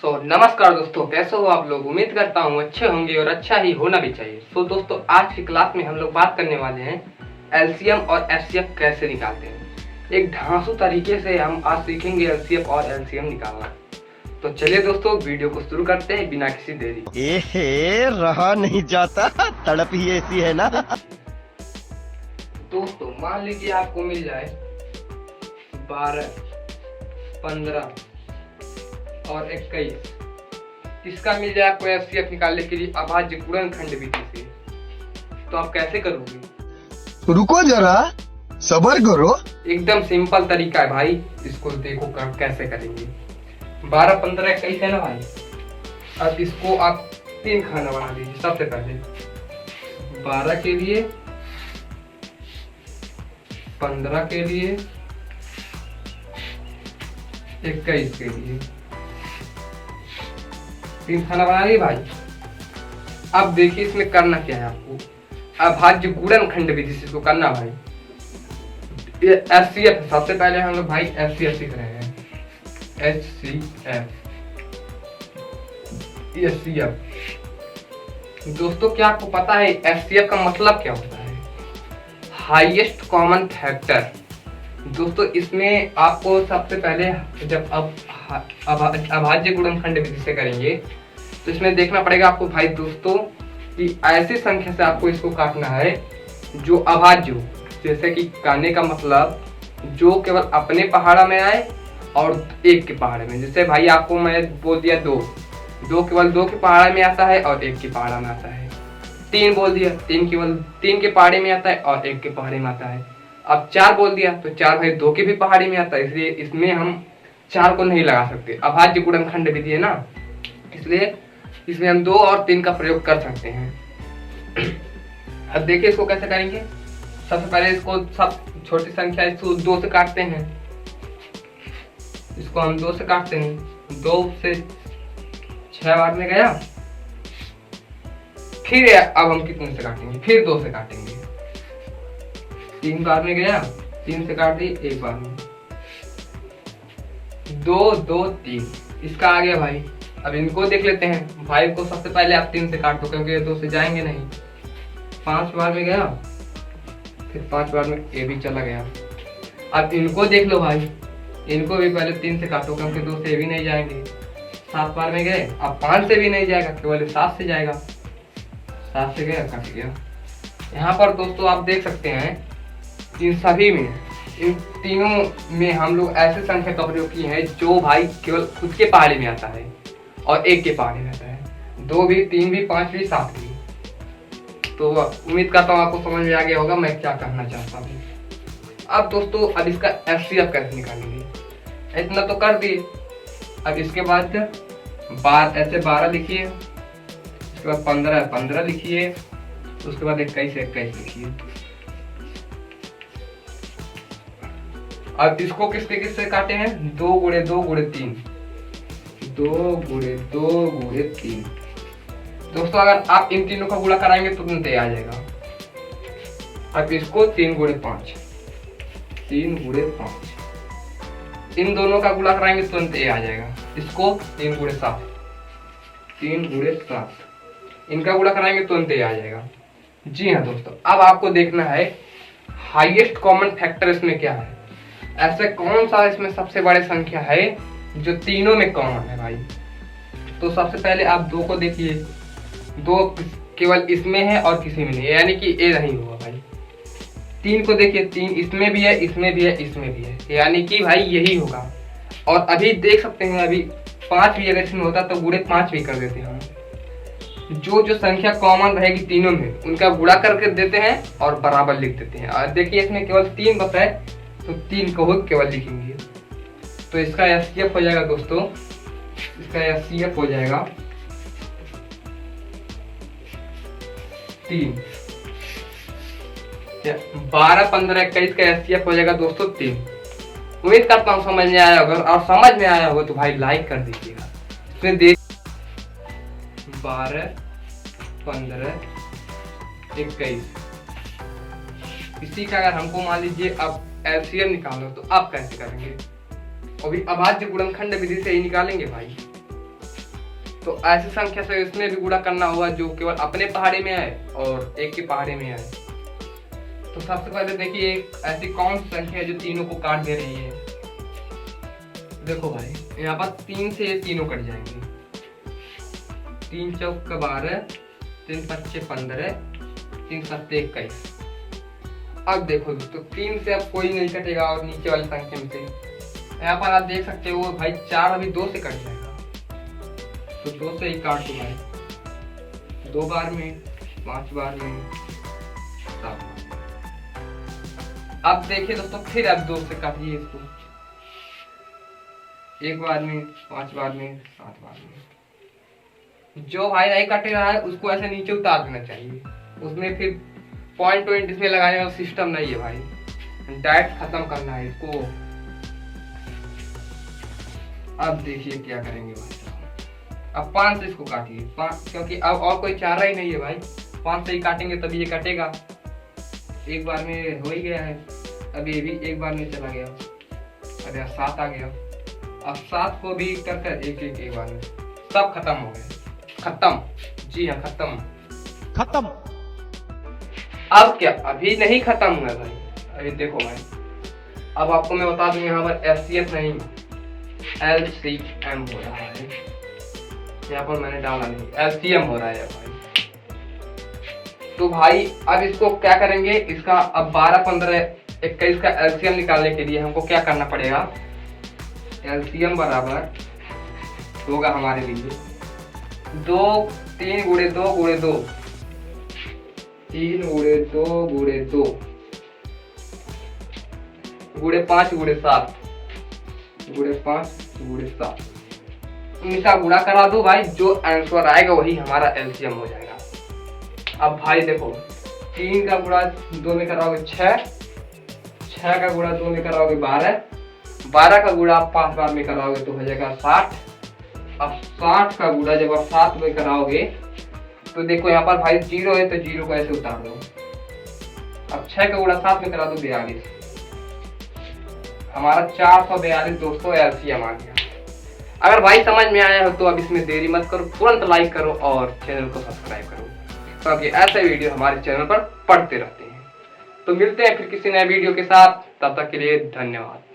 नमस्कार दोस्तों, कैसे हो आप लोग। उम्मीद करता हूँ अच्छे होंगे और अच्छा ही होना भी चाहिए। दोस्तों, आज की क्लास में हम लोग बात करने वाले हैं एलसीएम और एचसीएफ कैसे निकालते हैं। एक ढांसू तरीके से हम आज सीखेंगे एलसीएफ और एलसीएम निकालना। तो चलिए दोस्तों, वीडियो को शुरू करते हैं बिना किसी देरी। रहा नहीं जाता, तड़प ही ऐसी है ना। दोस्तों, मान लीजिए आपको मिल जाए 12, 15 और 21। इसका मिल जाए आपको एचसीएफ निकालने के लिए अभाज्य गुणनखंड विधि से। तो आप कैसे करोगे? रुको जरा, सब्र करो। एकदम सिंपल तरीका है भाई, इसको देखो कैसे करेंगे। 12, 15, 21 है ना भाई। अब इसको आप 3 खाना बना दीजिए। सबसे पहले 12 के लिए, 15 के लिए, 21 के लिए 3 खाना बना लिए भाई। अब देखिए इसमें करना क्या है आपको। अभाज्य गुणनखंड विधि से इसको करना भाई। ये एचसीएफ, सबसे पहले हम लोग भाई एचसीएफ सीख रहे हैं। एचसीएफ, दोस्तों क्या आपको पता है एचसीएफ का मतलब क्या होता है? Highest common factor. दोस्तों, इसमें आपको सबसे पहले जब अभाज्य गुणनखंड विधि से करेंगे तो इसमें देखना पड़ेगा आपको भाई दोस्तों कि ऐसी संख्या से आपको इसको काटना है जो अभाज्य हो। जैसे कि कहने का मतलब जो केवल अपने पहाड़ा में आए और एक के पहाड़े में। जैसे भाई आपको मैं बोल दिया 2 केवल 2 के पहाड़े में आता है और 1 के पहाड़ा में आता है। 3 बोल दिया, 3 केवल 3 के पहाड़े में आता है और 1 के पहाड़े में आता है। अब 4 बोल दिया तो 4 भाई 2 के भी पहाड़ी में आता है, इसलिए इसमें हम 4 को नहीं लगा सकते। अभाज्य गुणनखंड विधि है ना, इसलिए इसमें हम 2 और 3 का प्रयोग कर सकते हैं। अब देखिए इसको कैसे करेंगे। सबसे पहले इसको सब छोटी संख्या इसको 2 से काटते हैं। इसको हम 2 से काटते हैं। 2 से 6 बार में गया। फिर अब हम कितने से काटेंगे? फिर 2 से काटेंगे। 3 बार में गया, 3 से काट दी, 1 बार में 2, 2, 3। इसका आ गया भाई। अब इनको देख लेते हैं। भाई को सबसे पहले आप 3 से काट दो क्योंकि ये 2 से जाएंगे नहीं। 5 बार में गया, फिर 5 बार में ये भी चला गया। अब इनको देख लो भाई, इनको भी पहले 3 से काटो क्योंकि 2 से भी नहीं जाएंगे। 7 बार में गए, अब 5 से भी नहीं जाएगा, केवल 7 से जाएगा। 7 से गया, कट गया। यहाँ पर दोस्तों आप देख सकते हैं इन सभी में, इन तीनों में हम लोग ऐसे संख्या का प्रयोग किए हैं जो भाई केवल खुद के पहाड़े में आता है और 1 के पहाड़े में आता है। 2 भी, 3 भी, 5 भी, 7 भी। तो उम्मीद करता हूँ आपको समझ में आ गया होगा मैं क्या कहना चाहता हूँ। अब दोस्तों, अब इसका एचसीएफ कैसे निकालेंगे? इतना तो कर दिए। अब इसके बाद ऐसे 12 लिखिए, उसके बाद 15 लिखिए, उसके बाद 21 लिखिए। अब इसको किससे काटे हैं? 2 गुणे 2 गुणे 3। 2 गुणे 2 गुणे 3। दोस्तों, अगर आप इन तीनों का गुणा कराएंगे तो तुरंत आ जाएगा। अब इसको 3 गुणे 5, 3 गुणे 5। इन दोनों का गुणा कराएंगे तो तुरंत आ जाएगा। इसको 3 गुणे 7, 3 गुणे 7। इनका गुणा कराएंगे तो तुरंत आ जाएगा। जी हाँ दोस्तों, अब आपको देखना है हाईएस्ट कॉमन फैक्टर इसमें क्या है। ऐसे कौन सा इसमें सबसे बड़ी संख्या है जो तीनों में कॉमन है भाई। तो सबसे पहले आप 2 को देखिए। 2 केवल इसमें है और किसी में नहीं है, यानी कि ये नहीं हुआ भाई। 3 को देखिए, 3 इसमें भी है, इसमें भी है, इसमें भी है, यानी कि भाई यही होगा। और अभी देख सकते हैं, अभी 5 भी अगर इसमें होता तो गुणे 5 भी कर देते हैं हम। जो संख्या कॉमन रहेगी तीनों में उनका गुणा करके देते हैं और बराबर लिख देते हैं। और देखिए इसमें केवल 3 बचा है तो 3 को केवल लिखेंगे। तो इसका एचसीएफ हो जाएगा दोस्तों, इसका एचसीएफ हो जाएगा 3। 12, 15, 21 का एचसीएफ हो जाएगा दोस्तों 3। उम्मीद करता हूँ समझ में आया होगा, और समझ में आया होगा तो भाई लाइक कर दीजिएगा। इसमें देख 12, 15, 21। इसी का अगर हमको मान लीजिए अब एलसीएम निकालो तो आप कैसे करेंगे? अभी अभाज्य गुणनखंड विधि से ही निकालेंगे भाई। तो ऐसी संख्या से इसमें भी गुणा करना होगा जो केवल अपने पहाड़े में आए और एक की पहाड़े में आए। तो सबसे पहले देखिए एक ऐसी कौन सी संख्या है जो तीनों को काट दे रही है। देखो भाई यहाँ पर 3 से ये तीनों कट जाएंगे। 3 चौक का 12, 3 पच्चे 15, 3 सत्ते 21। अब देखो दोस्तों 3 से अब कोई नहीं कटेगा और नीचे वाली संख्या में से यहाँ पर आप देख सकते हो भाई 4 अभी 2 से कट जाएगा। तो 2 से ही काट दो भाई, 2 बार में, 5 बार में, 7 बार। अब देखिए दोस्तों फिर अब 2 से काटिए इसको, 1 बार में, 5 बार में, 7 बार में। जो भाई नहीं कट रहा है उसको ऐसे नीचे उतार देना चाहिए। उसमें फिर पॉइंट इसमें लगाने वाला सिस्टम नहीं है भाई, डायरेक्ट खत्म करना है इसको। अब देखिए क्या करेंगे भाई, अब 5 से इसको काटिए, 5, क्योंकि अब और कोई चारा ही नहीं है भाई। 5 से ही काटेंगे तभी ये कटेगा। 1 बार में हो ही गया है, अब ये भी 1 बार में चला गया। अरे 7 आ गया। अब 7 को भी कर एक बार में सब खत्म हो गए। खत्म, जी हाँ खत्म। अब क्या, अभी नहीं खत्म हुआ भाई, अभी देखो भाई। अब आपको मैं बता दूं यहाँ पर एलसीएम नहीं LCM हो रहा है। यहाँ पर मैंने डाला नहीं, LCM हो रहा है भाई। तो भाई अब इसको क्या करेंगे, इसका अब 12, 15, 21 का LCM निकालने के लिए हमको क्या करना पड़ेगा। LCM बराबर होगा हमारे लिए 2, 3 गुणे 2 गुणे 2, 3 गुणे 2 गुणे 2 गुणे 5 गुणे 7 गुणे 5 गुणे 7। इनका गुणा करा दो भाई, जो आंसर आएगा वही हमारा LCM हो जाएगा। अब भाई देखो 3 का गुणा 2 में कराओगे 6, 6 का गुणा 2 में कराओगे 12, 12 का गुणा 5 बार में कराओगे तो हो जाएगा 60। अब 60 का गुणा जब आप 7 में कराओगे तो देखो यहाँ पर भाई 0 है तो 0 को ऐसे उतार दो। अब 6 का गुणा 7 में करा दो 42, हमारा 442 दोस्तों LCM आ गया। अगर भाई समझ में आया हो तो अब इसमें देरी मत करो, तुरंत लाइक करो और चैनल को सब्सक्राइब करो, तो अब ये ऐसे वीडियो हमारे चैनल पर पढ़ते रहते हैं। तो मिलते हैं फिर किसी नए वीडियो के साथ, तब तक के लिए धन्यवाद।